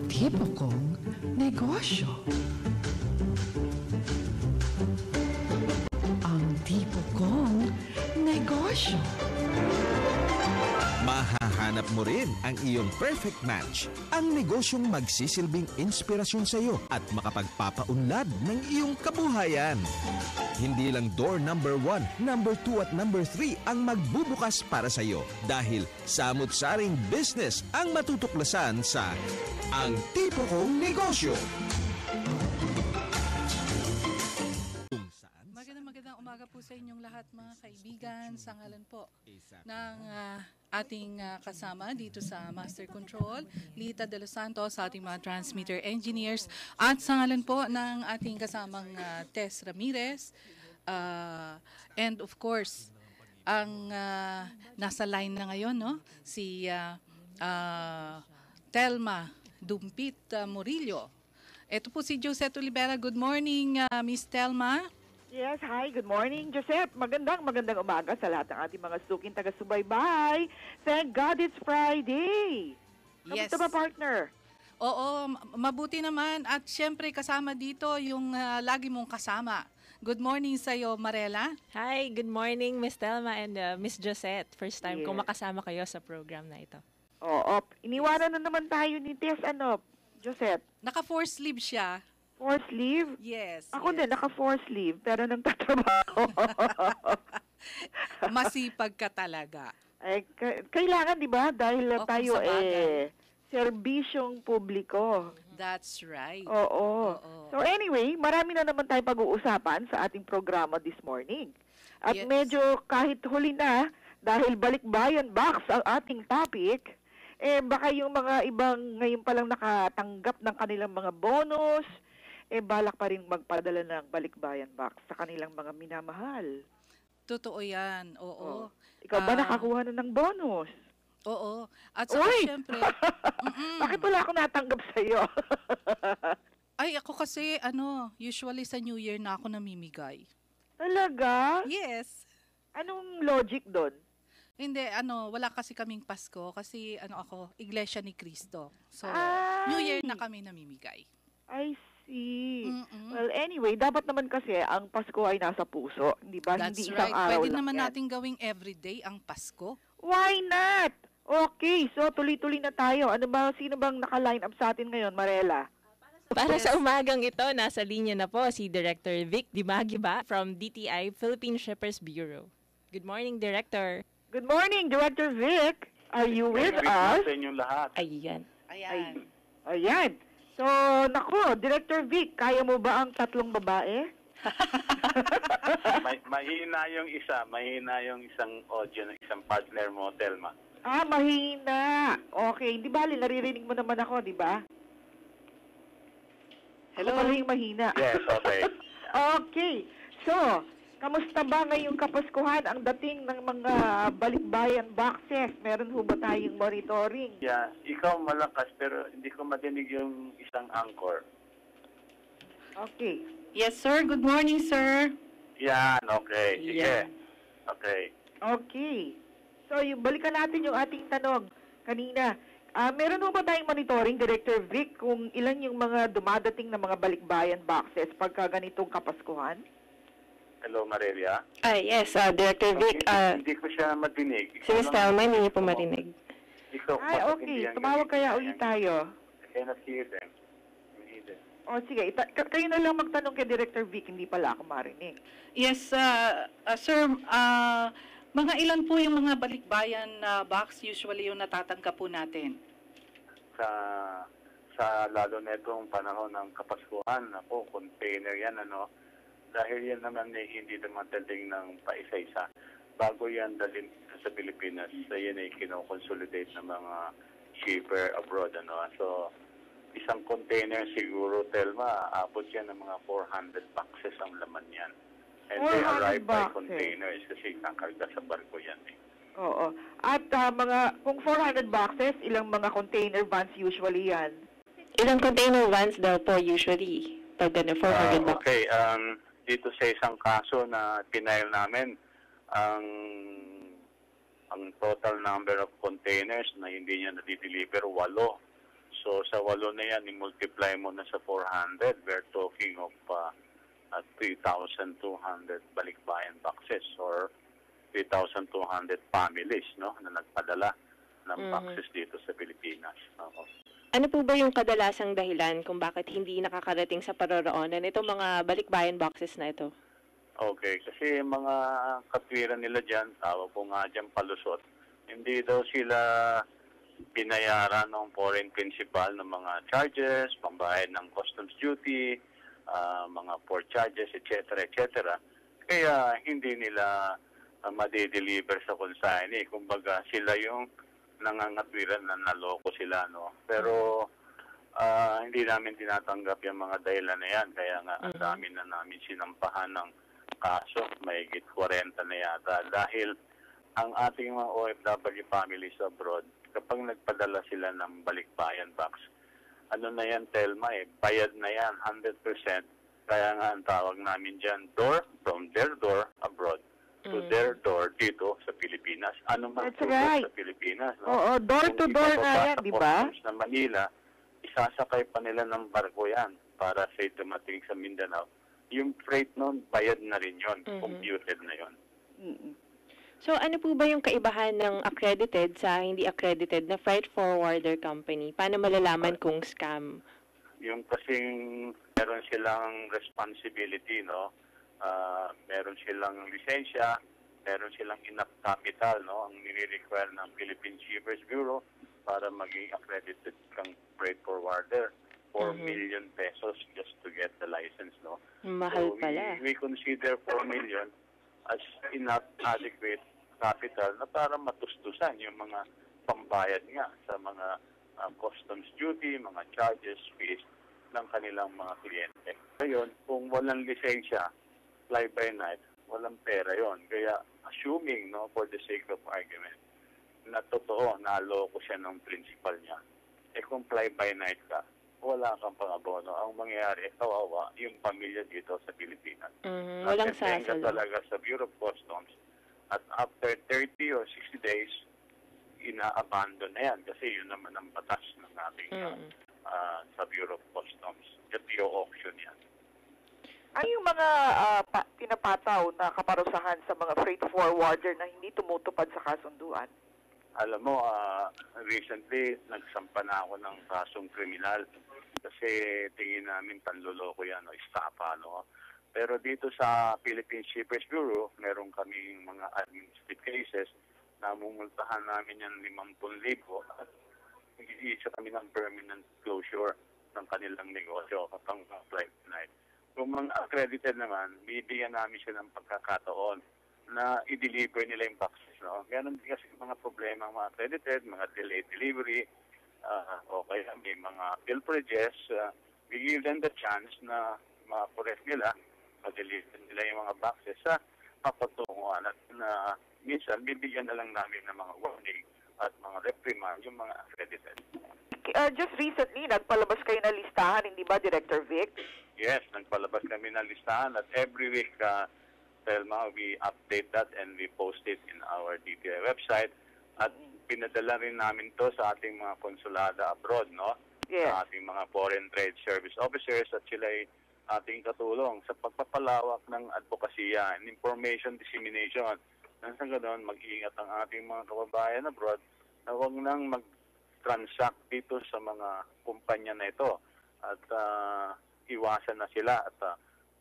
tipo kong negosyo. Ang tipo kong negosyo. Mahahanap mo rin ang iyong perfect match, ang negosyong magsisilbing inspirasyon sa iyo at makapagpapaunlad ng iyong kabuhayan. Hindi lang door number 1, number 2 at number 3 ang magbubukas para sa iyo dahil samut-saring business ang matutuklasan sa Ang Tipo Kong Negosyo. Magandang umaga po sa inyong lahat mga kaibigan. Sa ngalan po ng ating kasama dito sa Master Control, Lita De Los Santos, sa ating mga transmitter engineers, at sa ngalan po ng ating kasamang Tess Ramirez, and of course, ang nasa line na ngayon, no? Si Telma Dumpit Murillo. Ito po si Josette Olivera. Good morning, Miss Telma. Yes, hi. Good morning, Joseph. Magandang umaga sa lahat ng ating mga suking taga-subaybay. Thank God it's Friday. Yes. Kamusta ba, partner? Oo, mabuti naman. At syempre kasama dito yung lagi mong kasama. Good morning sa'yo, Marela. Hi, good morning, Miss Telma and Miss Josette. First time kong makasama kayo sa program na ito. Oo. Iniwanan na naman tayo ni Tess, Joseph? Naka-4 sleeve siya. 4 sleeve? Yes. Ako din, naka-4 sleeve, pero nagtatrabaho. Masipag ka talaga. Kailangan, di ba? Dahil tayo serbisyong publiko. That's right. Oo. So anyway, marami na naman tayo pag-uusapan sa ating programa this morning. At medyo kahit huli na, dahil balikbayan box ang ating topic, baka yung mga ibang ngayon palang nakatanggap ng kanilang mga bonus, balak pa rin magpadala ng balikbayan box sa kanilang mga minamahal. Totoo yan, oo. Ikaw ba nakakuha na ng bonus? Oo. At saka syempre... Bakit wala akong natanggap sa'yo? Ay, ako kasi, usually sa New Year na ako namimigay. Talaga? Yes. Anong logic doon? Hindi, wala kasi kaming Pasko kasi, ako, Iglesia ni Cristo. So, New Year na kami namimigay. I see. Well, anyway, dapat naman kasi ang Pasko ay nasa puso, di ba? That's hindi right. Isang araw Pwede lang naman yan. natin gawing everyday ang Pasko. Why not? Okay, so tuloy-tuloy na tayo. Sino bang naka-line up sa atin ngayon, Marela? Para sa umagang ito, nasa linya na po si Director Vic Dimagiba from DTI, Philippine Shippers Bureau. Good morning, Director. Good morning, Director Vic. Are you with us? Sa inyong lahat. Ayan. Ayan. So, nako, Director Vic, kaya mo ba ang 3 babae? Mahina yung isang audio ng isang partner mo, Telma. Mahina. Okay, di bali, naririnig mo naman ako, di ba? Hello? Ako pala yung mahina. Yes, okay. Okay. So, kamusta ba ngayong Kapaskuhan ang dating ng mga balikbayan boxes? Meron ho ba tayong monitoring? Yeah, ikaw malakas pero hindi ko madinig yung isang anchor. Okay. Yes, sir. Good morning, sir. Yan, okay. Sige. Yan. Okay. Okay. So, balikan natin yung ating tanong kanina. Meron ho ba tayong monitoring, Director Vic, kung ilan yung mga dumadating na mga balikbayan boxes pagka ganitong Kapaskuhan? Hello, Marelia. Yes, Director Vic. Hindi ko siya madinig. Si Miss Telma, hindi niyo po marinig. Okay. Tumawag kaya ulit tayo. I cannot hear them. O sige, kayo na lang magtanong kay Director Vic, hindi pala ako marinig. Yes, sir. Mga ilan po yung mga balikbayan box usually yung natatanggap po natin? Sa lalo na itong panahon ng Kapaskuhan, container yan, dahil yan naman hindi naman daling ng paisa-isa. Bago yan dalhin sa Pilipinas, yan ay kinoconsolidate ng mga shipper abroad, So, isang container siguro, Telma, abot yan ng mga 400 boxes ang laman yan. And they arrive by containers kasi kakarga sa barko yan. Oo. At kung 400 boxes, ilang mga container vans usually yan? Ilang container vans daw po usually pag 400 boxes? Okay. Dito sa isang kaso na tinail namin, ang total number of containers na hindi niya na-deliver, 8. So, So sa 8 na yan, i-multiply mo na sa 400, we're talking of 3,200 balikbayan boxes or 3,200 families, no, na nagpadala ng boxes dito sa Pilipinas. Ano po ba yung kadalasang dahilan kung bakit hindi nakakarating sa paroroonan itong mga balikbayan boxes na ito? Okay, kasi mga katwiran nila dyan, tawag po nga dyan palusot, hindi daw sila binayaran ng foreign principal ng mga charges, pambayad ng customs duty, mga port charges, etc., etc. Kaya hindi nila ma-deliver sa consignee. Kumbaga, sila yung nangangatwiran na naloko sila, no? Pero hindi namin tinatanggap yung mga dahilan na yan. Kaya nga, ang dami na namin sinampahan ng kaso, mahigit 40 na yata. Dahil ang ating mga OFW families abroad, kapag nagpadala sila ng balikbayan box, ano na yan, Telma, bayad na yan, 100%. Kaya nga ang tawag namin dyan, door, from their door abroad to their door dito sa Pilipinas. Ano man That's right. Sa Pilipinas. No? Oo, door to door nga yan, di ba? Sa Manila, isasakay pa nila ng barko yan para say dumating sa Mindanao. Yung freight nun, bayad na rin yun, computed na yun. So, ano po ba yung kaibahan ng accredited sa hindi accredited na freight forwarder company? Paano malalaman kung scam? Yung kasing meron silang responsibility, no? Meron silang lisensya, meron silang enough capital, no? Ang nire-require ng Philippine Shippers Bureau para maging accredited kang freight forwarder. 4 million pesos just to get the license, no? Mahal so pala. We consider 4 million as enough adequate capital na para matustusan yung mga pambayad nga sa mga customs duty, mga charges, fees ng kanilang mga kliyente. Ngayon, kung walang lisensya, fly-by-night, walang pera yon. Kaya assuming, no, for the sake of argument, na totoo, naloko siya ng principal niya, kung fly-by-night ka, wala kang pangabono. Ang mangyayari, kawawa yung pamilya dito sa Pilipinas. Walang Natetenga sasalo. talaga sa Bureau of Customs. At after 30 or 60 days, ina-abandon na yan. Kasi yun naman ang batas ng ating sa Bureau of Customs. auction yan. Ano yung mga pinapataw na kaparusahan sa mga freight forwarder na hindi tumutupad sa kasunduan? Alam mo, recently, nagsampa na ako ng kasong kriminal kasi tingin namin panloloko yan o estafa, no? Pero dito sa Philippine Shippers Bureau, meron kaming mga administrative cases na mumultahan namin yan 50,000 at nag-iisa kami ng permanent closure ng kanilang negosyo kapag flight night. Kung mga accredited naman, bibigyan namin siya ng pagkakataon na i-deliver nila yung boxes. No? Ganon din kasi mga problema ng mga accredited, mga delayed delivery, o kaya may mga pilferages. We give them the chance na ma-correct nila, ma-deliver nila yung mga boxes sa papatunguhan at na minsan bibigyan na lang namin ng mga warning at mga reprimand yung mga accredited. Just recently, nagpalabas kayo na listahan, hindi ba, Director Vic? Yes, nagpalabas kami ng listahan at every week, Telma, we update that and we post it in our DTI website at pinadala rin namin to sa ating mga konsulada abroad, no? Yes. Sa ating mga foreign trade service officers at sila ay ating katulong sa pagpapalawak ng advokasya and information dissemination. Nang sa ganoon, mag-iingat ang ating mga kababayan abroad na huwag nang mag-transact dito sa mga kumpanya na ito at iwasan na sila at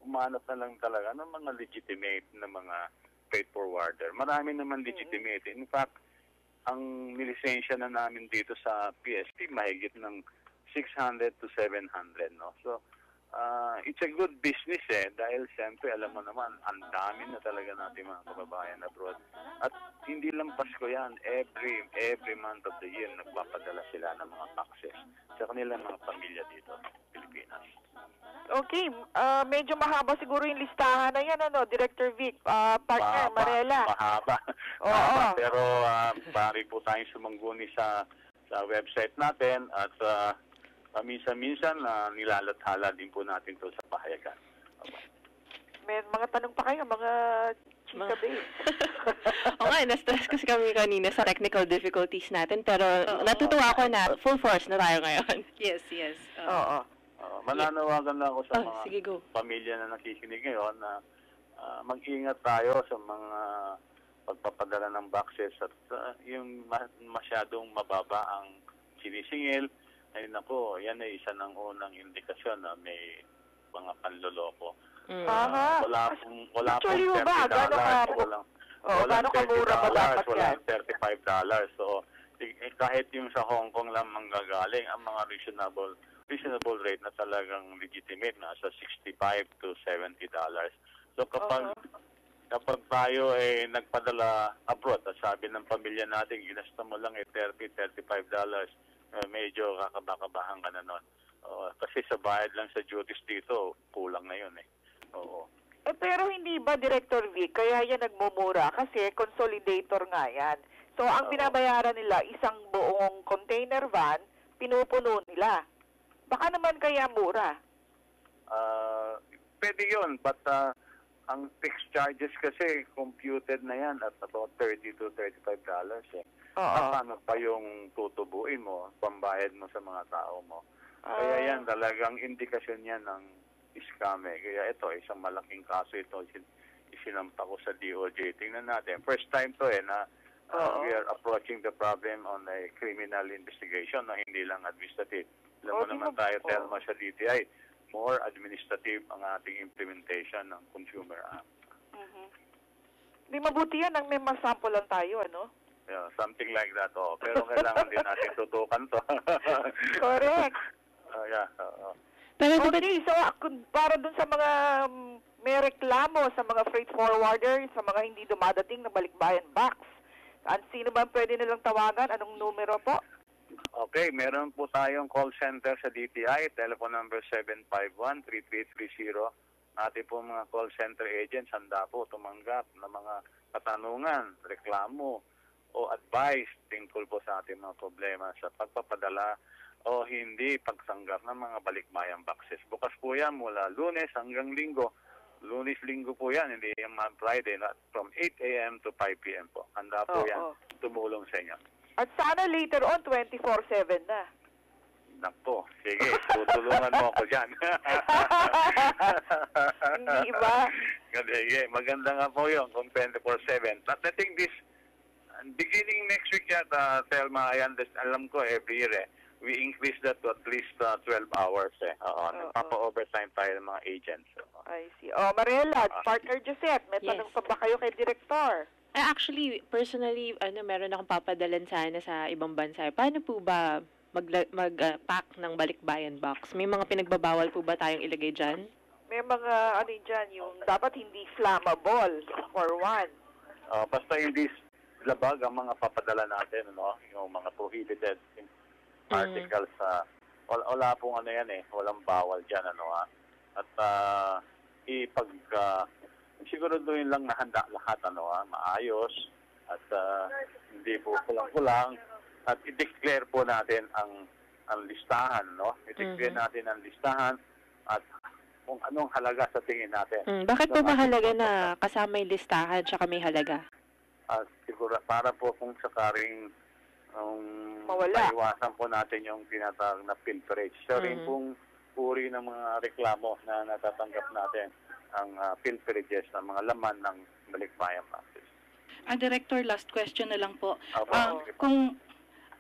umanap na lang talaga ng mga legitimate na mga freight forwarder. Marami naman legitimate. In fact, ang nilisensya na namin dito sa PSP, mahigit ng 600 to 700. No? So, it's a good business dahil siyempre, alam mo naman, ang dami na talaga natin mga kababayan abroad. At hindi lang Pasko yan. Every month of the year, nagpapadala sila ng mga boxes sa kanilang mga pamilya dito sa Pilipinas. Okay, medyo mahaba siguro yung listahan na yan, ano, Director Vic, partner, Marela. Mahaba. Oo. Pero pari po tayong sumangguni sa website natin at minsan-minsan nilalathala din po natin to sa pahayagan. May mga tanong pa kayo, mga Chika Bay. Oo nga, na-stress kasi kami kanina sa technical difficulties natin, pero natutuwa ako na full force na tayo ngayon. Yes, yes. Oo. Mananawagan lang ako sa mga Sige, go. pamilya na nakikinig ngayon na mag-ingat tayo sa mga pagpapadala ng boxes at yung masyadong mababa ang sinisingil. Ay nako, yan ay isa ng unang indikasyon na may mga panloloko. Aha. Wala pong Actually, $30, ba? Gano'ng kamura ba dapat yan? $35. So, kahit yung sa Hong Kong lang manggagaling, ang mga reasonable rate na talagang legitimate na sa $65 to $70. So kapag tayo ay nagpadala abroad at sabi ng pamilya natin ginasta mo lang $30-35, medyo kakabakabahan ka na nun. Kasi sa bayad lang sa duties dito, kulang na yun eh. Oo. Pero hindi ba, Director Vic, kaya yan nagmumura? Kasi consolidator nga yan. So, ang binabayaran nila, isang buong container van, pinupuno nila. Baka naman kaya mura. Pwede yun, but ang fixed charges kasi computed na yan at about $30 to $35 eh. Paano pa yung tutubuin mo, pambayad mo sa mga tao mo? Kaya yan, talagang indikasyon yan ng scam eh. Kaya ito, isang malaking kaso ito, isinampa ko sa DOJ. Tingnan natin. First time to eh na we are approaching the problem on a criminal investigation na hindi lang administrative. Alam mo naman tayo, Telma, sa DTI, more administrative ang ating implementation ng Consumer Act. Di mabuti yan ang may masample lang tayo, ano? Yeah, something like that, Pero kailangan din natin tutukan to. Correct. Okay, so para dun sa mga may reklamo sa mga freight forwarder, sa mga hindi dumadating na balikbayan box, sino ba pwede nilang tawagan? Anong numero po? Okay, meron po tayong call center sa DTI, telephone number 751-3330. Ating po mga call center agents, handa po tumanggap ng mga katanungan, reklamo, o advice tungkol po sa ating mga problema sa pagpapadala o hindi pagsanggap ng mga balikbayang boxes. Bukas po yan mula Lunes hanggang Linggo. Lunes-Linggo po yan, hindi yung Friday, from 8 a.m. to 5 p.m. po. Handa po yan tumulong sa inyo. At sana later on, 24/7 na. Nakpo, sige, tutulungan mo ako dyan. Hindi ba? Sige, maganda nga po yun kung 24/7. But I think this, beginning next week yata, Telma, alam ko every year we increase that to at least 12 hours nagpapa-overtime tayo ng mga agents. I see. Mariela, partner Josette, may tanong pa ba kayo kay Director? Actually, personally, meron akong papadalan sana sa ibang bansa. Paano po ba mag-pack ng balikbayan box? May mga pinagbabawal po ba tayong ilagay dyan? May mga, dyan, yung dapat hindi flammable, for one. Basta hindi labag ang mga papadala natin, yung mga prohibited articles. Wala pong walang bawal dyan, At siguraduhin lang na handa lahat, maayos, at hindi po kulang-kulang. At i-declare po natin ang listahan, I-declare natin ang listahan at kung anong halaga sa tingin natin. Bakit po mahalaga na kasama yung listahan tsaka may halaga? Siguro, para po kung sakaring mawala. maiwasan po natin yung tinatawag na pilferage. So rin pong uri ng mga reklamo na natatanggap natin ang pilferages ng mga laman ng balikbayan boxes. Director, last question na lang po. Kung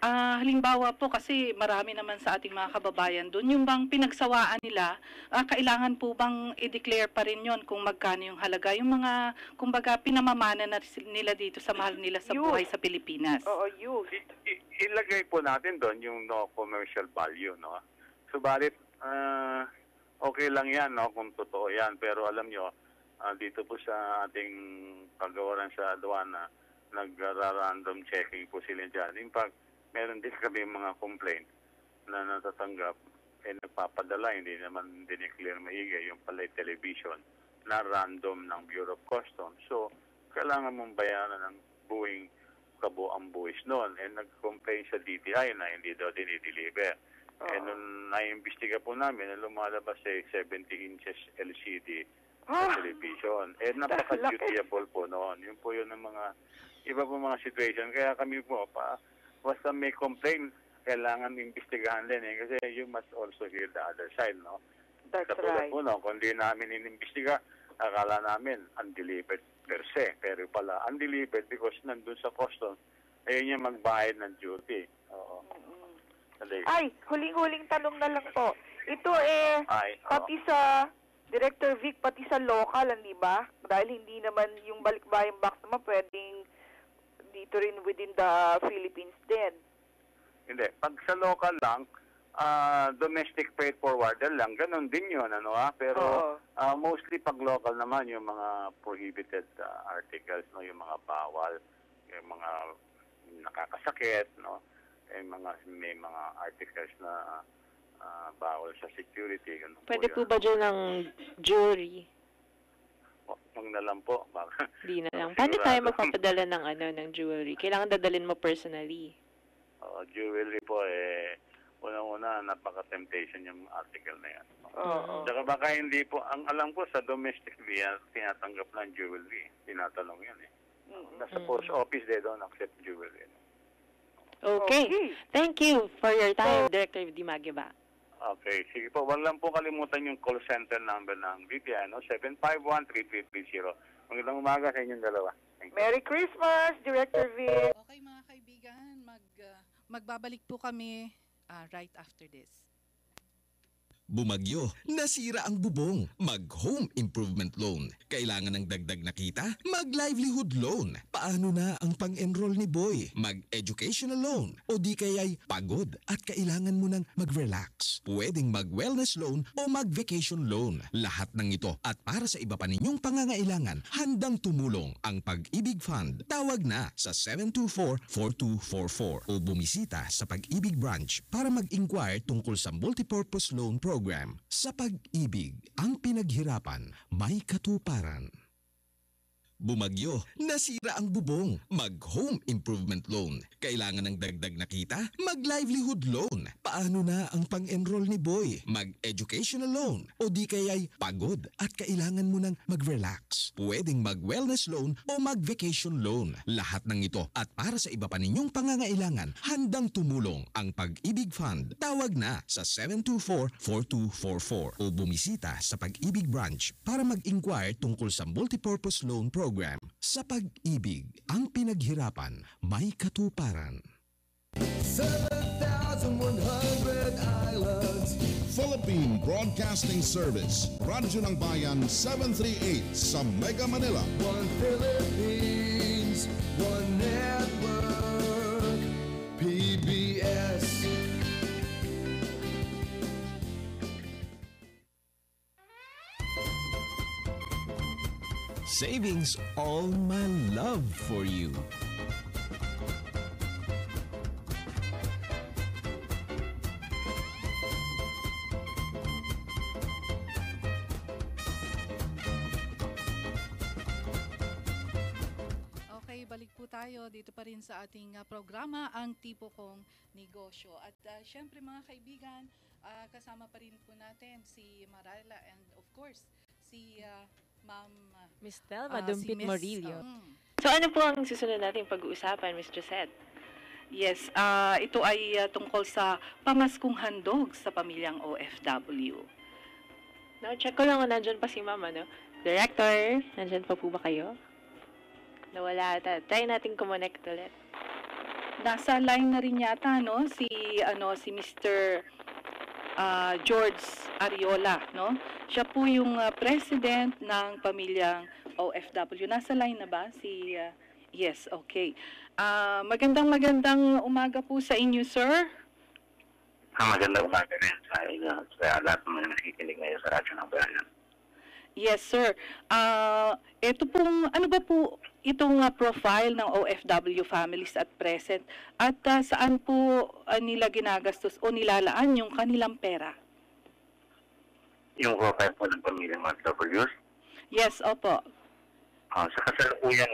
halimbawa po, kasi marami naman sa ating mga kababayan doon, yung bang pinagsawaan nila, kailangan po bang i-declare pa rin yon kung magkano yung halaga? Yung mga, kumbaga, pinamamana na nila dito sa mahal nila sa buhay sa Pilipinas. Ilagay po natin doon yung no commercial value, Subalit, okay lang yan, kung totoo yan. Pero alam nyo, dito po sa ating pagawaran sa aduana, nag-random checking po sila dyan. In fact, meron din kami mga complaint na natatanggap, nagpapadala, hindi naman dineclare maigi yung palay television na random ng Bureau of Customs. So, kailangan mong bayaran ng buwing kabuang buwis noon. Nag-complain sa DTI na hindi daw dinideliver. Nung naimbestiga po namin, lumalabas 70 inches LCD sa television. Napaka-dutiable po noon. Yun po yun ng mga iba po mga situation. Kaya kami po, basta may complaint, kailangan imbestigahan din Kasi you must also hear the other side, no? That's Katulad right. po, no? Kung di namin inimbestiga, akala namin undelivered per se. Pero pala, undelivered because nandun sa customs, ayun yung magbayad ng duty. Oo. Ay, huling-huling tanong na lang po. Ito pati oo. sa Director Vic, pati sa local, hindi ba? Dahil hindi naman yung balikbayan box naman pwedeng dito rin within the Philippines din. Hindi. Pag sa local lang, domestic freight forwarder lang, ganun din yun, Pero mostly pag local naman, yung mga prohibited articles, no? Yung mga bawal, yung mga nakakasakit, no? May mga articles na bawal sa security. Ganun Pwede po yun. ba dyan ng jewelry? Huwag na lang po. Di na lang. Paano tayo magpapadala ng jewelry? Kailangan dadalhin mo personally. Jewelry po, una-una, napaka-temptation yung article na yan. Saka baka hindi po, ang alam ko sa domestic via, tinatanggap lang jewelry. Tinatanong yan Nasa post office, they don't accept jewelry. Okay. Thank you for your time, Director Di Magiba. Okay. Sige po, wag lang po kalimutan yung call center number ng BPI, 751-3330. Magandang umaga sa inyong dalawa. Thank you. Merry Christmas, Director Vic. Okay mga kaibigan, magbabalik po kami right after this. Bumagyo, nasira ang bubong, mag-home improvement loan. Kailangan ng dagdag na kita? Mag-livelihood loan. Paano na ang pang-enroll ni Boy? Mag-educational loan. O di kaya'y pagod at kailangan mo ng mag-relax. Pwedeng mag-wellness loan o mag-vacation loan. Lahat ng ito at para sa iba pa ninyong pangangailangan, handang tumulong ang Pag-ibig Fund. Tawag na sa 724-4244 o bumisita sa Pag-ibig Branch para mag-inquire tungkol sa multipurpose loan program. Sa Pag-ibig, ang pinaghirapan may katuparan. Bumagyo, nasira ang bubong, mag-home improvement loan. Kailangan ng dagdag na kita? Mag-livelihood loan. Paano na ang pang-enroll ni Boy? Mag-educational loan. O di kaya'y pagod at kailangan mo ng mag-relax. Pwedeng mag-wellness loan o mag-vacation loan. Lahat ng ito at para sa iba pa ninyong pangangailangan, handang tumulong ang Pag-ibig Fund. Tawag na sa 724-4244 o bumisita sa Pag-ibig Branch para mag-inquire tungkol sa multipurpose loan program. Sa Pag-ibig, ang pinaghirapan may katuparan. 7,100 islands. Philippine Broadcasting Service. Radyo ng Bayan 738 sa Mega Manila. One Philippines, one network, PBS. Savings all my love for you. Okay, balik po tayo dito pa rin sa ating programa, ang Tipo Kong Negosyo. At syempre mga kaibigan, kasama pa rin po natin si Marila and of course si Ma'am Miss Telma Dumpit si Miss, Morillo. So ano po ang susunod nating pag-uusapan, Miss Josette? Yes, ito ay tungkol sa pamaskong handog sa pamilyang OFW. No, check ko lang kung nandyan pa si Mama, no? Director, nandyan pa po ba kayo? Nawala ata. Try natin kumonect ulit. Nasa line na rin yata si Mr. George Ariola, no? Siya po yung president ng pamilyang OFW. Nasa line na ba si yes, okay. Magandang umaga po sa inyo, sir. Magandang umaga rin sa inyo. Sa lahat ng mga nakikinig ngayon sa Radyo ng Bayan. Yes, sir. Ito pong, ano ba po itong profile ng OFW families at present? At saan po nila ginagastos o nilalaan yung kanilang pera? Yung profile po ng pamilyang OFWs? Yes, opo. Sa kasalukuyan,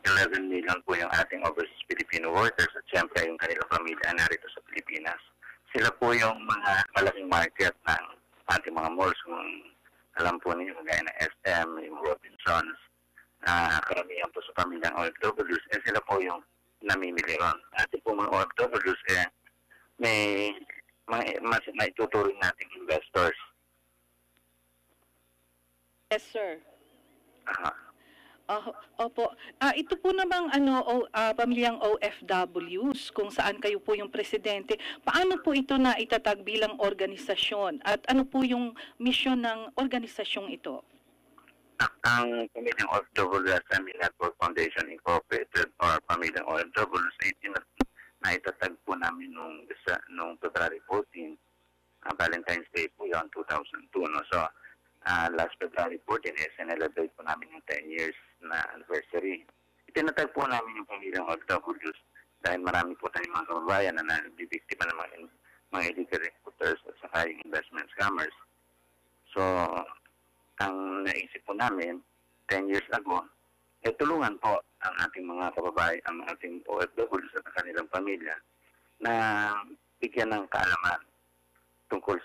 11 million po yung ating overseas Filipino workers at siyempre yung kanilang pamilya narito sa Pilipinas. Sila po yung mga malaking market ng ating mga malls kung alam po ninyo, kagaya ng SM, yung Robinsons, karamihan po sa pamilyang OFWs, sila po yung namimili ron. At po mga OFWs, may maituturing nating investors. Yes, sir. Aha. Opo. Ito po namang pamilyang OFWs kung saan kayo po yung presidente. Paano po ito na itatag bilang organisasyon? At ano po yung misyon ng organisasyong ito? Ang pamilyang OFWs Network Foundation Incorporated or pamilyang OFWs ay naitatag po namin nung February 14, Valentine's Day po yun, 2002. No? So, last February 14 sinelebrate po namin yung 10 years na anniversary. Itinatag po namin yung pamilyang OFWs dahil marami po tayong mga kababayan na nabibiktima ng mga illegal recruiters at saka yung investment scammers. So, ang naisip po namin 10 years ago, tulungan po ang ating mga kababayan, ang ating OFWs at kanilang pamilya na bigyan ng kaalaman tungkol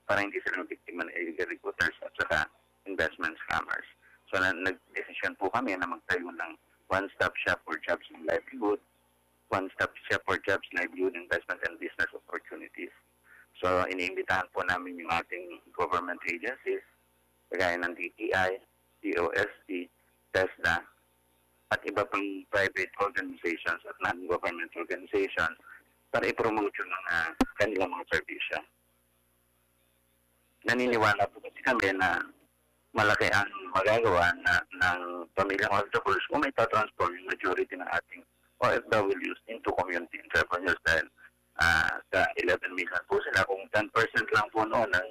para hindi sila biktima ng illegal recruiters at saka investment scammers. So, nag-decision po kami na magtayo ng one-stop shop for jobs and livelihood, one-stop shop for jobs, livelihood, investment, and business opportunities. So, iniimbitahan po namin yung ating government agencies, kagaya ng DTI, DOST, TESDA, at iba pang private organizations at non-government organizations para i-promote yung mga kanilang mga servisyo. Naniniwala po kasi kami na malaki ang magagawa ng pamilyang OFWs kung may transform yung majority ng ating OFWs into community entrepreneurs dahil sa 11 million po sila. Kung 10% lang po noon ang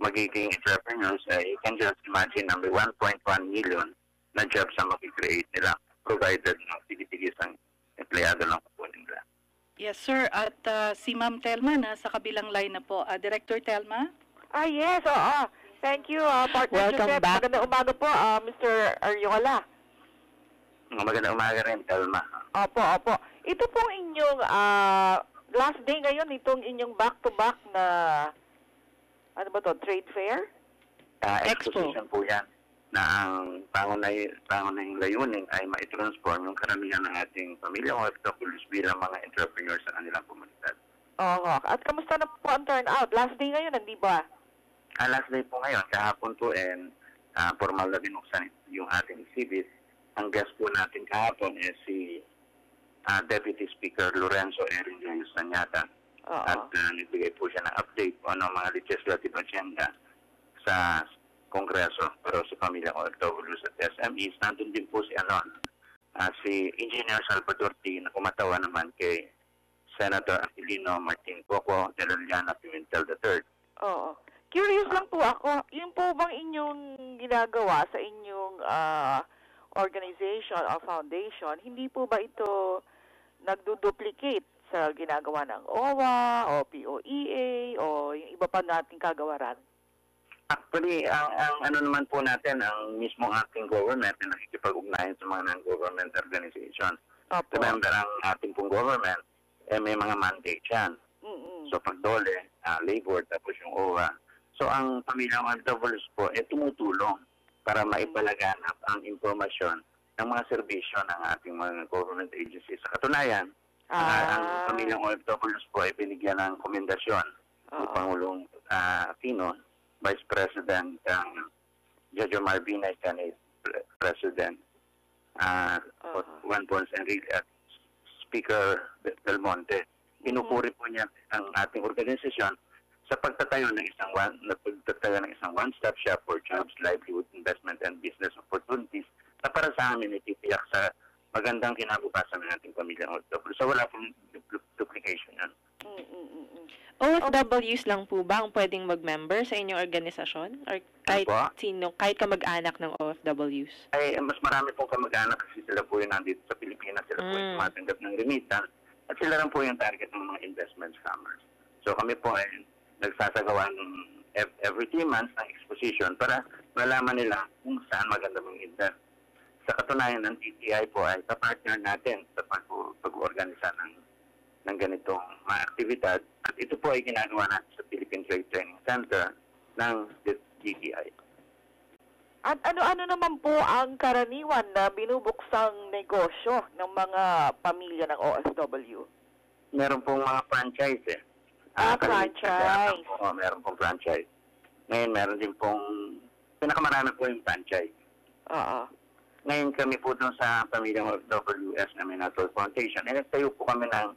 magiging entrepreneurs, you can just imagine na may 1.1 million na jobs ang makikreate nila provided ng tigis ang empleyado lang po nila. Yes, sir. At si Ma'am Telma na sa kabilang line na po. Director Telma? Yes, oo. Thank you, Partner Welcome Joseph. back. Magandang umaga po, Mr. Ariola. Magandang umaga rin, Telma. Opo. Ito pong inyong last day ngayon, itong inyong back-to-back na, ano ba to, trade fair? Exposition po yan na ang pangunahing layunin ay ma-transform yung karamihan ng ating pamilyang OFWs bilang mga entrepreneurs sa kanilang komunidad. Oo. At kamusta na po ang turnout? Last day ngayon, hindi ba? Last day po ngayon, kahapon po formal na binuksan yung ating exhibit. Ang guest po natin kahapon is si Deputy Speaker Lorenzo Erin Reyes Sanyata. At nagbigay po siya ng update po ng mga legislative agenda sa Kongreso. Pero sa pamilyang OFWs at SMEs, nandun din po si Engineer Salvador T. na kumatawa naman kay Senator Aquilino Martin Coco de la Llana Pimentel III. Oo. Curious lang po ako, yung po bang inyong ginagawa sa inyong organization or foundation, hindi po ba ito nagduduplicate sa ginagawa ng OWA o POEA o yung iba pa nating kagawaran? Actually, ang ano naman po natin, ang mismong ating government na nakikipag-ugnayan sa mga non-government organizations. Opo. Remember, ang ating pong government, may mga mandate yan. So, pagdole, labor, tapos yung OWA. So, ang pamilyang OFWs po, tumutulong para maipalaganap ang impormasyon ng mga serbisyo ng ating mga government agencies. Sa katunayan, ang pamilyang OFWs po ay binigyan ng komendasyon ni Pangulong Aquino, Vice President Jojo Marbina, Senate President Juan Ponce Enrique at Speaker Del Monte. Pinupuri po niya ang ating organisasyon sa pagtatayo ng isang one-stop shop for jobs, livelihood, investment, and business opportunities na para sa amin ititiyak sa magandang kinabukasan ng ating pamilyang OFW. So wala pong duplication yan. OFWs lang po ba ang pwedeng mag-member sa inyong organisasyon? Or kahit sino, kahit kamag-anak ng OFWs? Ay, mas marami pong kamag-anak kasi sila po yung nandito sa Pilipinas, sila po yung tumatanggap ng remittance, at sila rin po yung target ng mga investment scammers. So kami po ay nagsasagawa ng every 3 months ng exposition para malaman nila kung saan maganda mag-invest. Sa katunayan ng TTI po ay kapartner natin sa pag-organisa ng ganitong mga aktibidad. At ito po ay ginagawa natin sa Philippine Trade Training Center ng TTI. At ano-ano naman po ang karaniwan na binubuksang negosyo ng mga pamilya ng OFW? Meron pong mga franchise eh. Franchise. Meron pong franchise. Ngayon, meron din pong, pinakamarami po yung franchise. Oo. Ngayon kami po doon sa pamilyang OFWS na Minato Foundation. And nagtayo po kami ng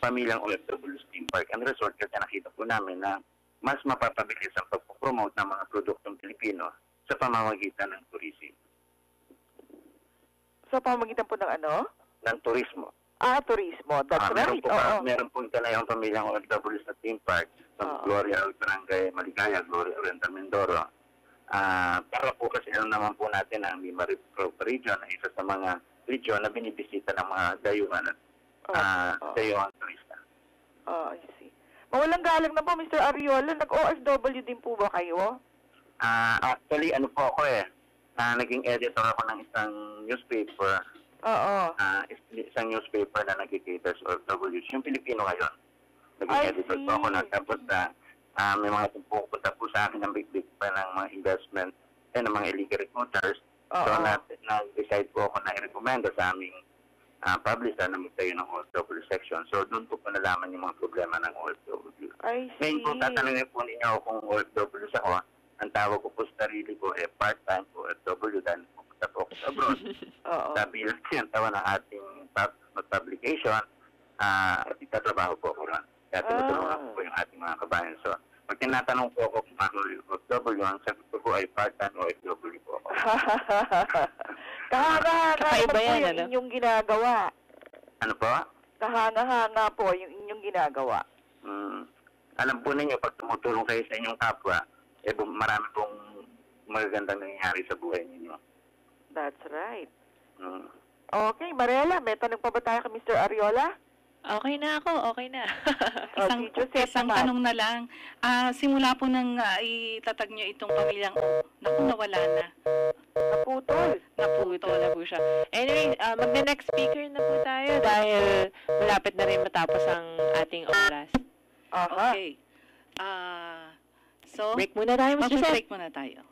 pamilyang OFW Theme Park and Resort kasi nakita po namin na mas mapapabilis ang pagpopromote ng mga produktong Pilipino sa pamamagitan ng tourism. Sa pamamagitan po ng ano? Ng turismo. Turismo. That's right. Meron po yung pamilyang OFW sa theme park, sa Gloria Barangay Maligaya, Gloria Oriental Mindoro. Para po kasi naman po natin ang Lima region, isa sa mga region na binibisita ng mga dayuhan at dayuhan turista. I see. Mawalang galang na po, Mr. Ariola. Nag-OFW din po ba kayo? Actually, ano po ako naging editor ako ng isang newspaper. Oo. Isang newspaper na nag-cater sa OFW. Yung Pilipino ngayon. Naging editor po ako na. Tapos may mga pupunta po sa akin ng big pa ng mga investment ng mga illegal recruiters. So, nag-decide po ako na i-recommenda sa aming publisher na magtayo ng OFW section. So, doon po nalaman yung mga problema ng OFW. I see. Ngayon po, tatanungin po ninyo kung OFW ako. Ang tawag ko po sa sarili ko part-time OFW dahil pupunta po ako sa abroad. Sabi lang yan, tawa ng ating publication at itatrabaho po ako ron. Kaya tinutulungan po yung ating mga kabayan. So, pag tinatanong po ako kung ano yung OFW, ang sabi ko po ay part-time OFW po ako. Kahanga-hanga po yung inyong ginagawa. Ano po? Kahanga-hanga po yung inyong ginagawa. Alam po ninyo, pag tumutulong kayo sa inyong kapwa, marami pong magagandang nangyayari sa buhay ninyo. That's right. Okay, Mariela, may tanong pa ba tayo kay Mr. Ariola? Okay na ako, okay na. Isang tanong na lang. Simula po nang itatag nyo itong pamilyang nawala na. Naputol na po siya. Anyway, magna-next speaker na po tayo dahil malapit na rin matapos ang ating oras. Okay. So, break muna tayo, Mr. Break muna tayo.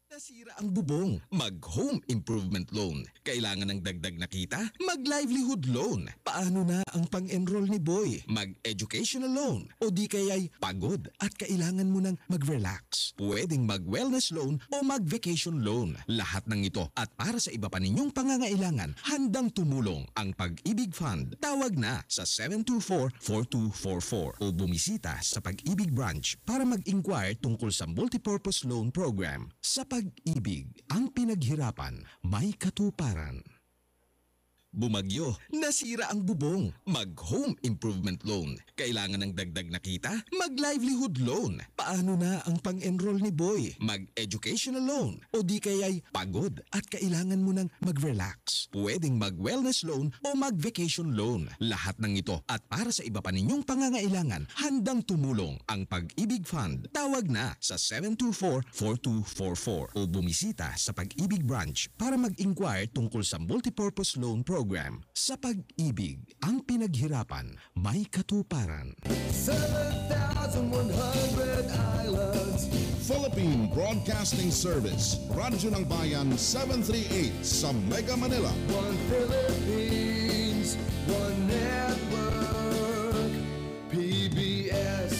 Nasira ang bubong, mag-home improvement loan. Kailangan ng dagdag na kita? Mag-livelihood loan. Paano na ang pang-enroll ni Boy? Mag-educational loan. O di kaya'y pagod at kailangan mo nang mag-relax. Pwedeng mag-wellness loan o mag-vacation loan. Lahat ng ito at para sa iba pa ninyong pangangailangan, handang tumulong ang Pag-ibig Fund. Tawag na sa 724-4244 o bumisita sa Pag-ibig Branch para mag-inquire tungkol sa multipurpose loan program. Sa Pag-ibig, ang pinaghirapan, may katuparan. Bumagyo, nasira ang bubong, mag-home improvement loan. Kailangan ng dagdag na kita? Mag-livelihood loan. Paano na ang pang-enroll ni Boy? Mag-educational loan. O di kaya'y pagod at kailangan mo nang mag-relax. Pwedeng mag-wellness loan o mag-vacation loan. Lahat ng ito at para sa iba pa ninyong pangangailangan, handang tumulong ang Pag-ibig Fund. Tawag na sa 724-4244 o bumisita sa Pag-ibig Branch para mag-inquire tungkol sa multipurpose loan program. Sa Pag-ibig, ang pinaghirapan, may katuparan. 7,100 islands. Philippine Broadcasting Service. Radyo ng Bayan 738 sa Mega Manila. One Philippines, one network, PBS.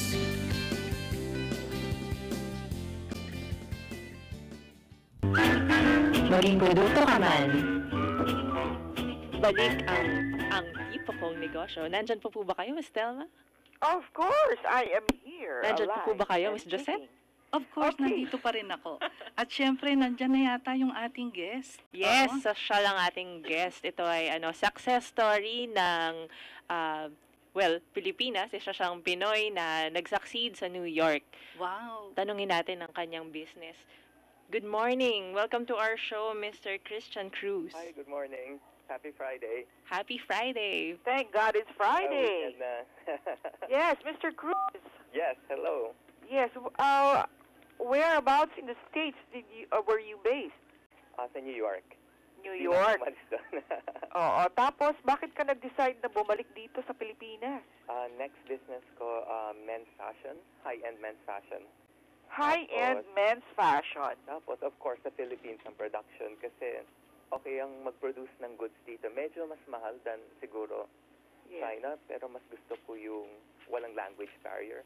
Maging produkto ka man. Balik ang tipo kong negosyo. Nandyan po ba kayo, Miss Telma? Of course, I am here. Nandyan po ba kayo, Miss Josette? Of course, nandito pa rin ako. At syempre, nandyan na yata yung ating guest. Yes, siya lang ating guest. Ito ay success story ng Pilipinas. Isa siyang Pinoy na nag-succeed sa New York. Wow. Tanungin natin ang kanyang business. Good morning. Welcome to our show, Mr. Christian Cruz. Hi, good morning. Happy Friday. Happy Friday. Thank God it's Friday. Yes, Mr. Cruz. Yes, hello. Yes, whereabouts in the States were you based? Sa New York. New York. Oo, tapos bakit ka nag-decide na bumalik dito sa Pilipinas? Next business ko, men's fashion, high-end men's fashion. High-end men's fashion. Tapos, of course, sa Philippines ang production kasi okay ang mag-produce ng goods dito. Medyo mas mahal than siguro China, pero mas gusto ko yung walang language barrier.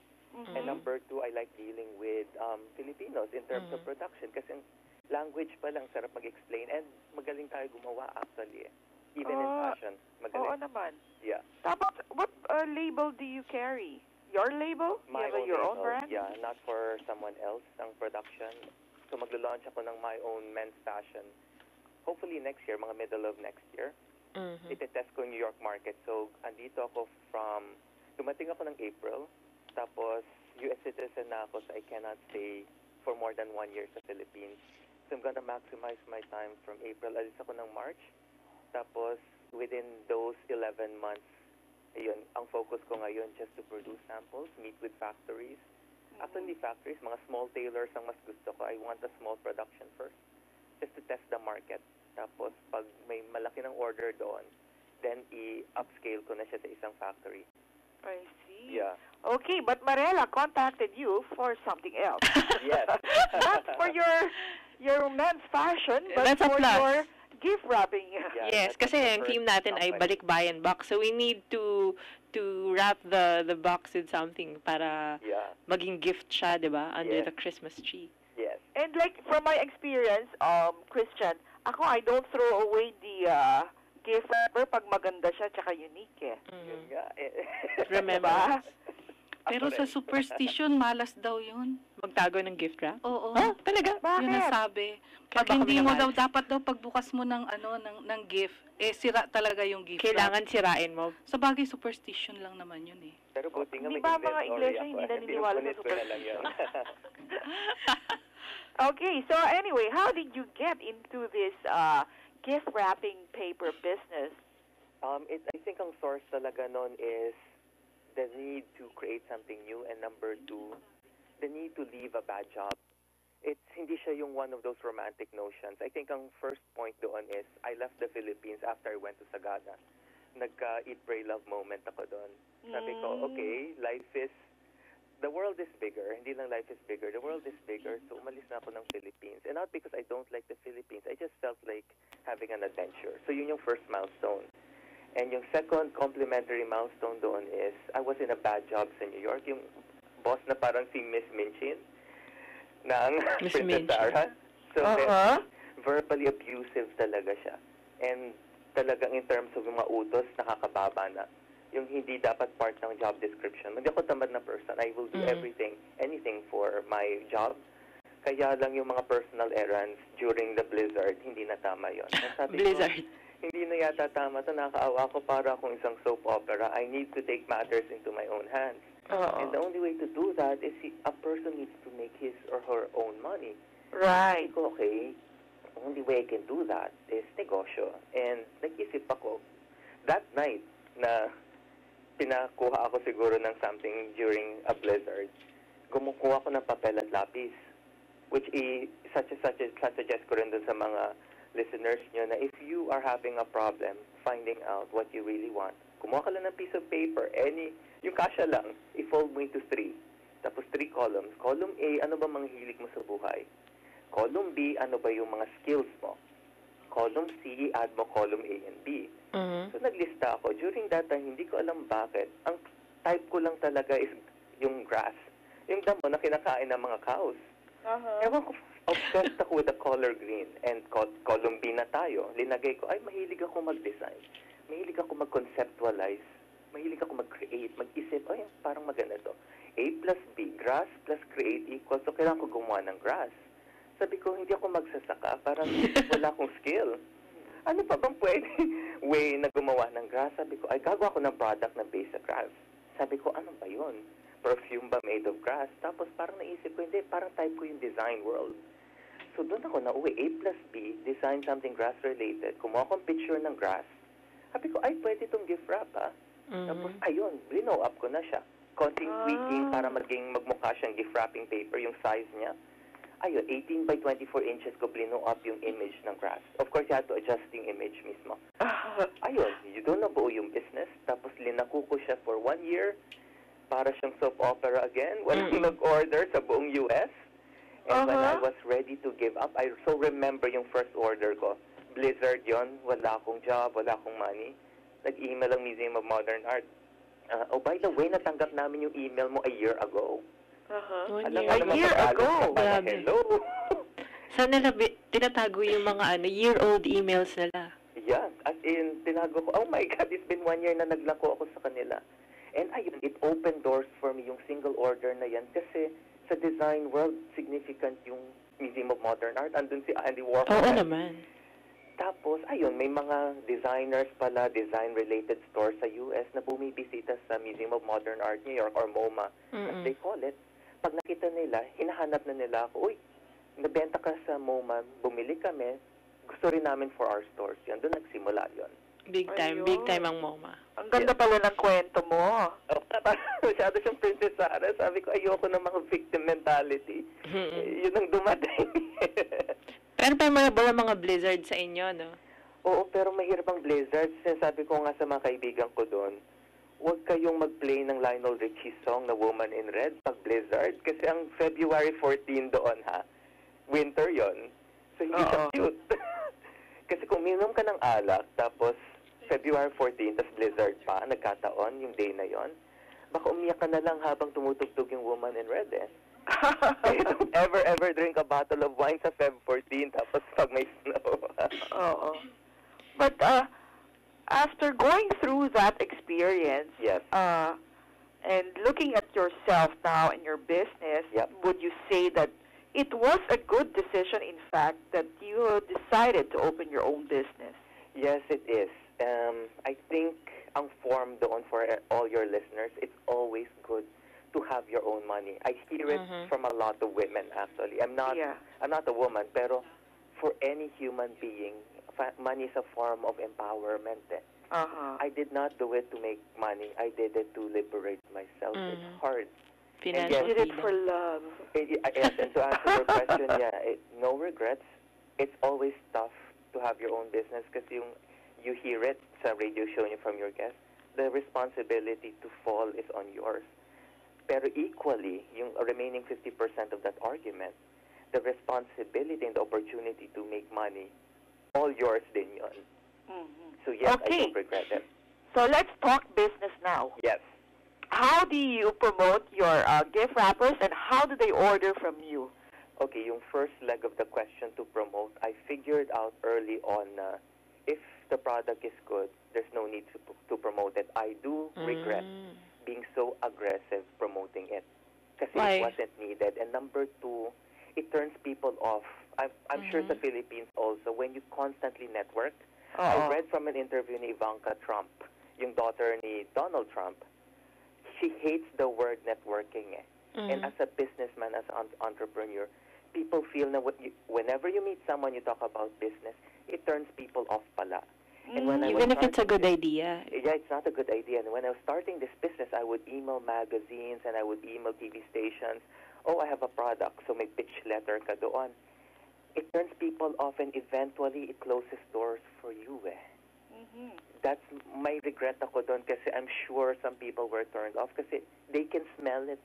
And number 2, I like dealing with Filipinos in terms of production kasi language pa lang sarap mag-explain and magaling tayo gumawa actually. Even in fashion, magaling. Oo naman. Yeah. Tapos, what label do you carry? Your label? My you have own your label, own brand? Yeah, not for someone else ang production. So maglo-launch ako ng my own men's fashion. Hopefully next year, mga middle of next year. Itetest ko New York market. So andito ako dumating ako ng April. Tapos US citizen na ako so I cannot stay for more than 1 year sa Philippines. So I'm gonna maximize my time from April. Alis ako ng March. Tapos within those 11 months, ayun, ang focus ko ngayon just to produce samples, meet with factories. Actually, factories, mga small tailors ang mas gusto ko. I want a small production first, just to test the market. Tapos, pag may malaki ng order doon, then i-upscale ko na siya sa isang factory. I see. Yeah. Okay, but Marela contacted you for something else. Yes. Not for your men's fashion, but That's a for plus. your gift wrapping. Yeah, Yes, that's kasi the ang first theme natin ay company. balikbayan box. So we need to wrap the box with something para Yeah. maging gift siya, 'di ba? Under Yes. the Christmas tree. Yes. And like from my experience, Christian, I don't throw away the gift wrapper pag maganda siya tsaka unique eh. Yun nga. Remember. Diba? Pero sa superstition, malas daw yun. Magtago ng gift wrap? Oo. Oh, talaga? Bakit? Yun ang sabi. Kaya Pag baka hindi mo minahal. daw, dapat daw pagbukas mo ng ng gift, sira talaga yung gift. Kailangan sirain mo. Sa bagay, superstition lang naman yun eh. Pero buti nga Hindi may ba mga inventory iglesia ako, hindi eh. naniniwala sa Pinupunit ko na lang yun. Okay, so anyway, how did you get into this gift wrapping paper business? I think ang source talaga nun is the need to create something new, and number 2, the need to leave a bad job. Hindi siya yung one of those romantic notions. I think ang first point doon is I left the Philippines after I went to Sagada. Nagka-eat, pray, love moment ako doon. Sabi ko, okay, the world is bigger. Hindi lang life is bigger. The world is bigger. So umalis na ako ng Philippines. And not because I don't like the Philippines. I just felt like having an adventure. So yun yung first milestone. And yung second complementary milestone doon is I was in a bad job sa New York. Yung boss na parang si Miss Minchin ng Miss Princess Minchin. Sarah. So verbally abusive talaga siya. And talagang in terms of yung mga utos, nakakababa na. Yung hindi dapat part ng job description. Hindi ako tamad na person. I will do everything, anything for my job. Kaya lang yung mga personal errands during the blizzard, hindi na tama yun. Sabi Blizzard. Ko, hindi na yata tama ito. Nakakaawa ko para akong isang soap opera. I need to take matters into my own hands. And the only way to do that is a person needs to make his or her own money. Right. Sabi ko, okay, the only way I can do that is negosyo. And nag-isip ako, that night na pinakuha ako siguro ng something during a blizzard, gumukuha ko ng papel at lapis, which suggest ko rin dun sa mga listeners nyo na if you are having a problem finding out what you really want, kumuha ka lang ng piece of paper, yung kasya lang, i-fold mo into 3. Tapos 3 columns. Column A, ano ba mga hilig mo sa buhay? Column B, ano ba yung mga skills mo? Column C, i-add mo column A and B. So naglista ako. During that time, hindi ko alam bakit. Ang type ko lang talaga is yung grass. Yung damo na kinakain ng mga cows. Ewan ko, obsessed ako with the color green. And column B na tayo. Linagay ko, ay mahilig ako mag-design. Mahilig ako mag-conceptualize. Mahilig ako mag-create. Mag-isip, ay parang maganda to. A plus B, grass plus create equals. So kailangan ko gumawa ng grass. Sabi ko, hindi ako magsasaka. Parang wala akong skill. Ano pa bang pwede way na gumawa ng grass? Sabi ko, ay gagawa ko ng product na based sa grass. Sabi ko, ano ba yun? Perfume ba made of grass? Tapos parang naisip ko, hindi, parang type ko yung design world. So doon ako nauwi, A plus B, design something grass-related. Kumuha akong picture ng grass. Sabi ko, ay, pwede itong gift wrap, ha? Tapos, ayun, blow up ko na siya. Konting tweaking para magmukha siyang gift wrapping paper, yung size niya. Ayun, 18 by 24 inches ko blow up yung image ng grass. Of course, you have to adjust yung image mismo. Ayun, doon nabuo yung business. Tapos, linako ko siya for 1 year para siyang soap opera again. Walang nag-order sa buong US. And when I was ready to give up, I so remember yung first order ko. Blizzard yon, wala akong job, wala akong money. Nag-email ang Museum of Modern Art. Oh, by the way, natanggap namin yung email mo a year ago. A year ago? Hello. Saan nila tinatago yung mga year-old emails nila? Yeah, as in, tinago ko, oh my God, it's been 1 year na naglako ako sa kanila. And ayun, it opened doors for me yung single order na yan kasi sa design world, significant yung Museum of Modern Art. Andun si Andy Warhol. Oo naman. Tapos, ayun, may mga designers pala, design-related stores sa US na bumibisita sa Museum of Modern Art New York or MoMA, as they call it. Pag nakita nila, hinahanap na nila ako, uy, nabenta ka sa MoMA, bumili kami, gusto rin namin for our stores. Yan, doon nagsimula yon. Big time ang MoMA. Ang ganda pala ng kwento mo. Masyado siyang Princess Sarah. Sabi ko, ayoko ng mga victim mentality. Yun ang dumating. Pero may mga blizzard sa inyo, no? Oo, pero mahirap ang blizzard. Sinasabi ko nga sa mga kaibigan ko doon, huwag kayong mag-play ng Lionel Richie song na Woman in Red pag blizzard. Kasi ang February 14 doon, winter yon. So, hindi siya cute. Kasi kung minom ka ng alak, tapos February 14, tapos blizzard pa, nagkataon yung day na yon, baka umiyak ka na lang habang tumutugtog yung Woman in Red, Kaya don't ever drink a bottle of wine sa Feb 14, tapos pag may snow. But, after going through that experience, yes, and looking at yourself now in your business, would you say that it was a good decision, in fact, that you decided to open your own business? Yes, it is. I think ang form doon for all your listeners, it's always good to have your own money. I hear it from a lot of women, actually. I'm not a woman, pero for any human being, money is a form of empowerment. I did not do it to make money. I did it to liberate myself. It's hard. You did it for love. Yes, and to answer your question, no regrets. It's always tough to have your own business kasi you hear it sa radio show niyo from your guests. The responsibility to fall is on yours. Pero equally, yung remaining 50% of that argument, the responsibility and the opportunity to make money, all yours din yun. So yes, I don't regret it. So let's talk business now. Yes. How do you promote your gift wrappers and how do they order from you? Okay, yung first leg of the question to promote, I figured out early on if the product is good, there's no need to promote it. I do regret being so aggressive promoting it kasi it wasn't needed. And number two, it turns people off. I'm sure the Philippines also, when you constantly network, I read from an interview ni Ivanka Trump, yung daughter ni Donald Trump, she hates the word networking. And as a businessman, as an entrepreneur, people feel na whenever you meet someone, you talk about business, it turns people off pala. And when Even if it's a good idea. Yeah, it's not a good idea. And when I was starting this business, I would email magazines and I would email TV stations. Oh, I have a product, so may pitch letter ka doon. It turns people off and eventually it closes doors for you. That's my regret ako doon kasi I'm sure some people were turned off kasi they can smell it.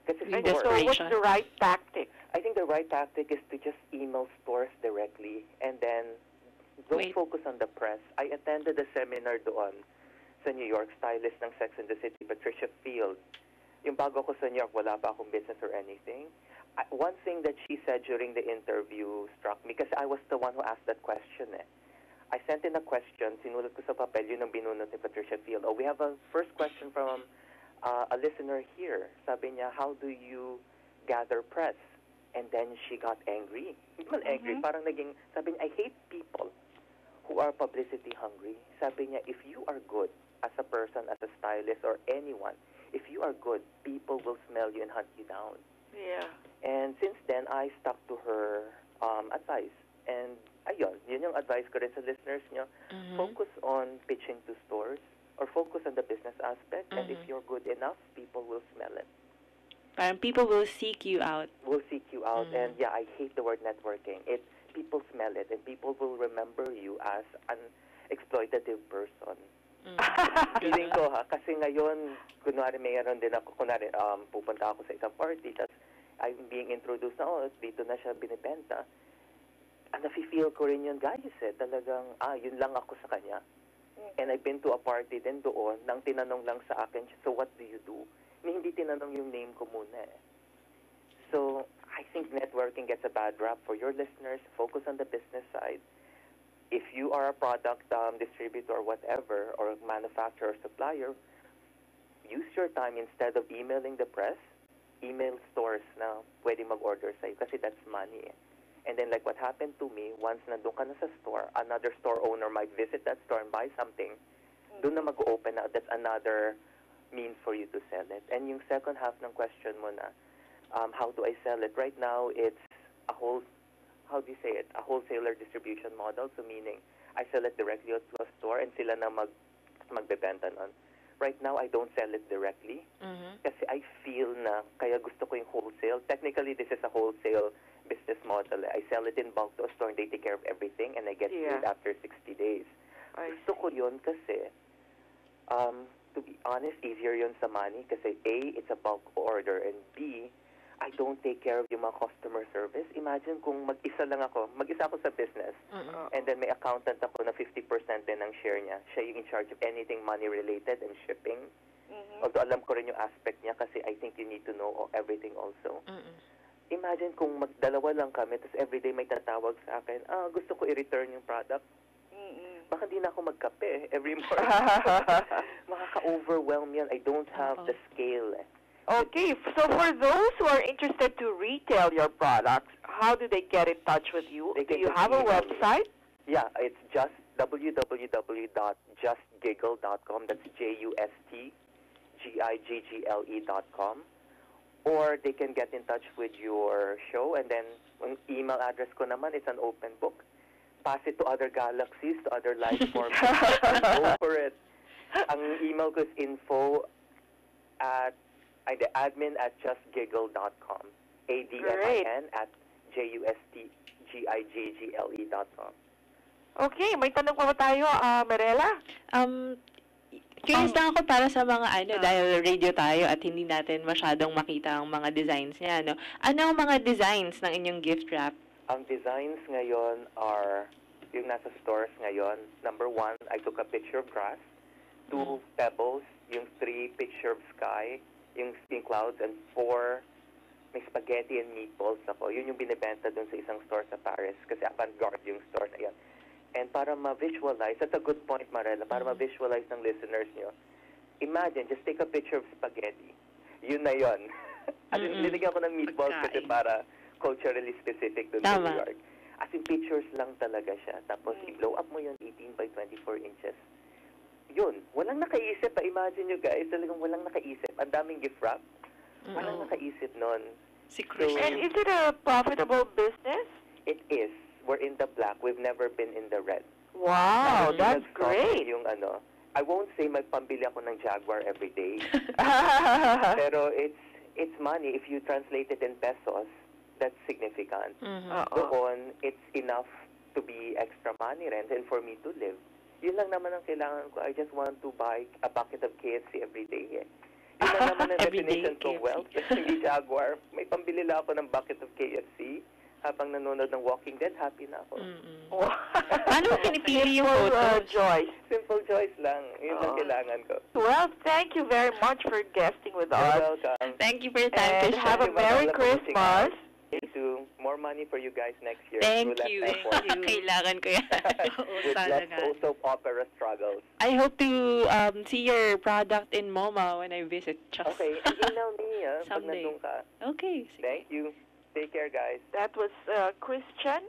Kasi so what's the right tactic? I think the right tactic is to just email stores directly and then don't focus on the press. I attended a seminar doon sa New York, stylist ng Sex and the City, Patricia Field. Yung bago ko sa New York, wala pa akong business or anything. One thing that she said during the interview struck me kasi I was the one who asked that question. I sent in a question, sinulat ko sa papel, yun ang binunot ni Patricia Field. Oh, we have a first question from a listener here. Sabi niya, how do you gather press? And then she got angry. Not angry, parang naging, sabi niya, I hate people who are publicity hungry. Sabi niya, if you are good as a person, as a stylist, or anyone, if you are good, people will smell you and hunt you down. Yeah. And since then, I stuck to her advice. And ayun, yun yung advice ko rin sa listeners niyo. Focus on pitching to stores or focus on the business aspect. And if you're good enough, people will smell it. Parang people will seek you out. Will seek you out. And yeah, I hate the word networking. People smell it and people will remember you as an exploitative person. Feeling ko kasi ngayon, kunwari mayroon din ako, pupunta ako sa isang party, tapos I'm being introduced na, dito na siya binibenta. Nafe-feel ko rin yun, guys, talagang, yun lang ako sa kanya. And I've been to a party din doon, nang tinanong lang sa akin, so what do you do? Hindi tinanong yung name ko muna. So, I think networking gets a bad rap. For your listeners, focus on the business side. If you are a product distributor or whatever, or manufacturer or supplier, use your time instead of emailing the press, email stores na pwede mag-order sa'yo kasi that's money. And then like what happened to me, once nandun ka na sa store, another store owner might visit that store and buy something, doon na mag-open na. That's another means for you to sell it. And yung second half ng question mo na, how do I sell it? Right now, it's a wholesaler distribution model. So meaning, I sell it directly to a store and sila na magbebenta nun. Right now, I don't sell it directly kasi I feel na kaya gusto ko yung wholesale. Technically, this is a wholesale business model. I sell it in bulk to a store and they take care of everything and I get paid after 60 days. Gusto ko yun kasi, to be honest, easier yun sa money kasi A, it's a bulk order, and B, I don't take care of yung mga customer service. Imagine kung mag-isa ako sa business, and then may accountant ako na 50% din ng share niya. Siya yung in charge of anything money-related and shipping. Although alam ko rin yung aspect niya kasi I think you need to know everything also. Imagine kung magdalawa lang kami, tapos everyday may tatawag sa akin, gusto ko i-return yung product. Baka di na ako magkape every morning. Makaka-overwhelm yan. I don't have the scale. Okay, so for those who are interested to retail your products, how do they get in touch with you? Do you have a website? Yeah, it's just www.justgiggle.com. That's JUSTGIGGLE.com. Or they can get in touch with your show, and then ang email address ko naman is an open book. Pass it to other galaxies, to other life forms. Go for it. Ang email ko is admin@justgiggle.com. admin@justgiggle.com. Okay, may tanong pa ba tayo, Mirella? Curious lang ako para sa mga dahil radio tayo at hindi natin masyadong makita ang mga designs niya, Ano ang mga designs ng inyong gift wrap? Ang designs ngayon are, yung nasa stores ngayon, number 1, I took a picture of grass, 2, pebbles, yung 3, picture of sky, yung clouds, and 4, may spaghetti and meatballs ako. Yun yung binibenta dun sa isang store sa Paris kasi avant-garde yung store na yan. And para ma-visualize, that's a good point, Marela, para ma-visualize ng listeners nyo, imagine, just take a picture of spaghetti. Yun na yun. As in, nilagyan ko ng meatballs kasi para culturally specific dun sa New York. As in, pictures lang talaga siya. Tapos, i-blow up mo yun 18 by 24 inches. Yun, walang nakaisip. Imagine nyo guys, talagang walang nakaisip. Ang daming gift wrap. Walang nakaisip nun. And is it a profitable business? It is. We're in the black. We've never been in the red. Wow, that's great. Yung I won't say magpambili ako ng Jaguar every day. Pero it's money. If you translate it in pesos, that's significant. Doon, it's enough to be extra money rin and for me to live. Yun lang naman ang kailangan ko. I just want to buy a bucket of KFC every day. Yun lang naman ang definition of wealth. Hindi Jaguar. May pambili lang ako ng bucket of KFC. Habang nanonood ng Walking Dead, happy na ako. Paano pinipili yung photos? Joyce. Simple choice lang. Yun ang kailangan ko. Well, thank you very much for guesting with us. You're welcome. Thank you for your time, And have a Merry Christmas. To more money for you guys next year. Thank you. Kailangan ko yan. With less soap opera struggles. I hope to see your product in MoMA when I visit. Just. Okay, and email me pag nandun ka. Okay. Thank you. Take care, guys. That was Christian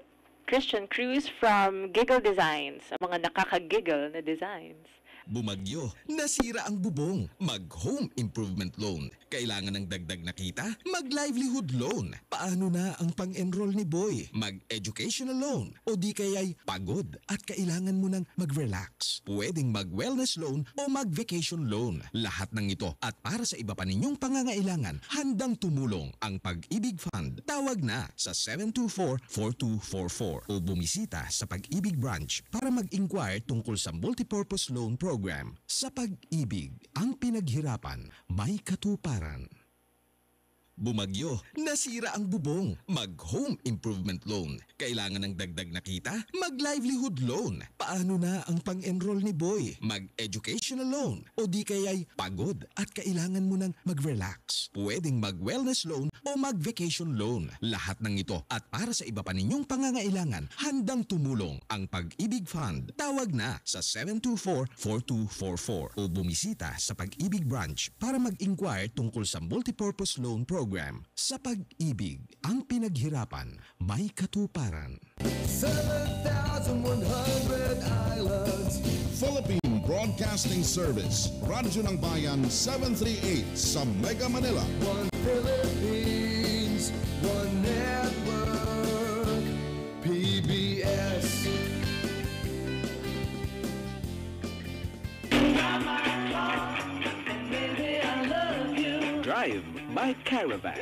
Cruz from Giggle Designs. Ang mga nakaka-giggle na designs. Bumagyo, nasira ang bubong, mag-home improvement loan. Kailangan ng dagdag na kita? Mag-livelihood loan. Paano na ang pang-enroll ni Boy? Mag-educational loan. O di kaya'y pagod at kailangan mo ng mag-relax. Pwedeng mag-wellness loan o mag-vacation loan. Lahat ng ito at para sa iba pa ninyong pangangailangan, handang tumulong ang Pag-ibig Fund. Tawag na sa 724-4244 o bumisita sa Pag-ibig Branch para mag-inquire tungkol sa multipurpose loan program. Sa Pag-ibig, ang pinaghirapan may katuparan. Bumagyo, nasira ang bubong, mag-home improvement loan. Kailangan ng dagdag na kita? Mag-livelihood loan. Paano na ang pang-enroll ni Boy? Mag-educational loan. O di kaya'y pagod at kailangan mo ng mag-relax. Pwedeng mag-wellness loan o mag-vacation loan. Lahat ng ito at para sa iba pa ninyong pangangailangan, handang tumulong ang Pag-ibig Fund. Tawag na sa 724-4244 o bumisita sa Pag-ibig Branch para mag-inquire tungkol sa multipurpose loan program. Sa Pag-ibig, ang pinaghirapan may katuparan. 7,100 islands. Philippine Broadcasting Service, Radyo ng Bayan 738 sa Mega Manila. One Philippines, one network. PBS. Drive by Caravan.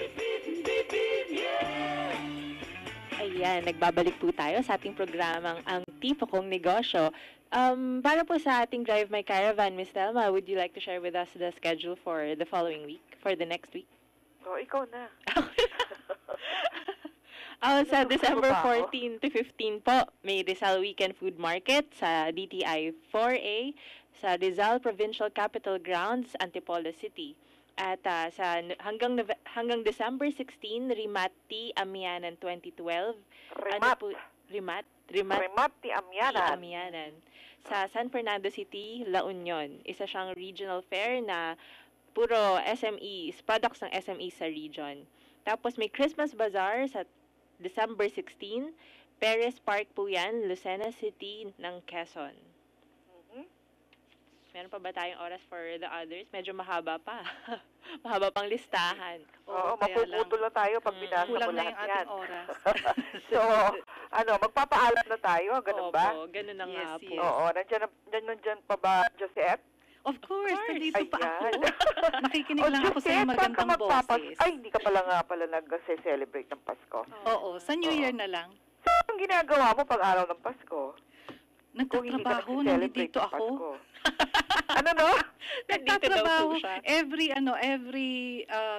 Ayan, nagbabalik po tayo sa ating programang Ang Tipo Kong Negosyo. Para po sa ating Drive My Caravan, Miss Thelma, would you like to share with us the schedule for the following week, for the next week? So, ikaw na. Sa December 14 to 15 po, may Rizal Weekend Food Market sa DTI 4A sa Rizal Provincial Capital Grounds, Antipolo City. At hanggang December 16, Rimat T. Amianan 2012. Rimat T. Amianan. Sa San Fernando City, La Union. Isa siyang regional fair na puro SMEs, products ng SMEs sa region. Tapos may Christmas Bazaar sa December 16, Perez Park po yan, Lucena City ng Quezon. Meron pa ba tayong oras for the others? Medyo mahaba pa. Mahaba pang listahan. Oo, mapuputol na tayo pag binasa mo Kulang na lahat yung yan. ating oras. So, magpapaalam na tayo, ganun ba? Opo, ganun na nga po. Oo, nandyan pa ba, Josette? Of course, nandito pa ako. Nakikinig lang ako sa Josette, magandang boses. Ay, hindi ka pala nag-celebrate ng Pasko. Oo, sa New Year na lang. So, anong ginagawa mo pag araw ng Pasko? Nagtatrabaho, nandito ako. Ano no? Nagtatrabaho. Every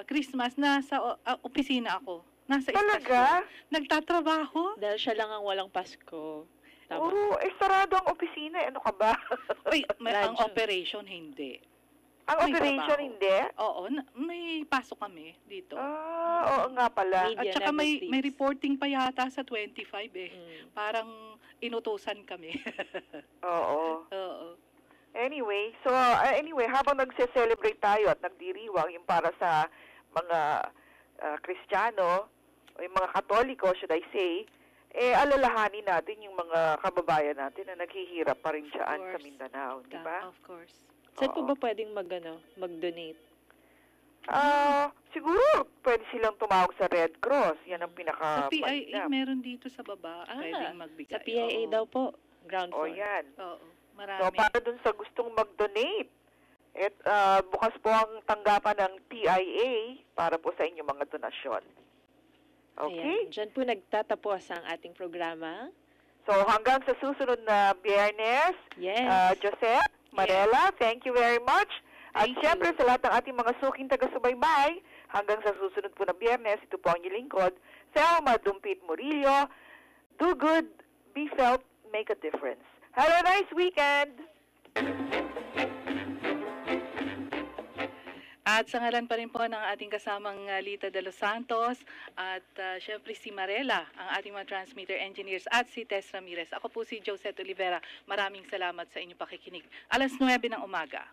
Christmas, nasa opisina ako. Nasa Talaga? istasyon. Nagtatrabaho. Dahil siya lang ang walang Pasko. Tama. Oo, sarado ang opisina. Ano ka ba? Uy, ang operation, hindi. Ang May operation, trabaho. hindi? Oo, may pasok kami dito. Oo nga pala. Media At saka may Never Sleeps. reporting pa yata sa 25 Parang inutusan kami. Oo. Oo. Anyway, habang nagse-celebrate tayo at nagdiriwang yung para sa mga Kristiyano o yung mga Katoliko, should I say, alalahanin natin yung mga kababayan natin na naghihirap pa rin dyan sa Mindanao, di ba? Of course. Saan po ba pwedeng mag-donate? Siguro pwede silang tumawag sa Red Cross. Yan ang Sa PIA, meron dito sa baba. Pwedeng magbigay. Sa PIA daw po. Ground floor. yan. Oo. Marami. So, para dun sa gustong mag-donate, bukas po ang tanggapan ng PIA para po sa inyong mga donasyon. Okay? Ayan. Diyan po nagtatapos ang ating programa. So, hanggang sa susunod na Biyernes, Josette, Marela, thank you very much. At syempre sa lahat ng ating mga suking taga-subaybay, hanggang sa susunod po na Biyernes, ito po ang inyong lingkod, Thelma Dumpit Murillo. Do good, be felt, make a difference. Have a nice weekend! At sa ngalan pa rin po ng ating kasamang Lita de los Santos at syempre si Marela, ang ating mga transmitter engineers at si Tess Ramirez. Ako po si Josette Olivera. Maraming salamat sa inyong pakikinig. 9:00 ng umaga.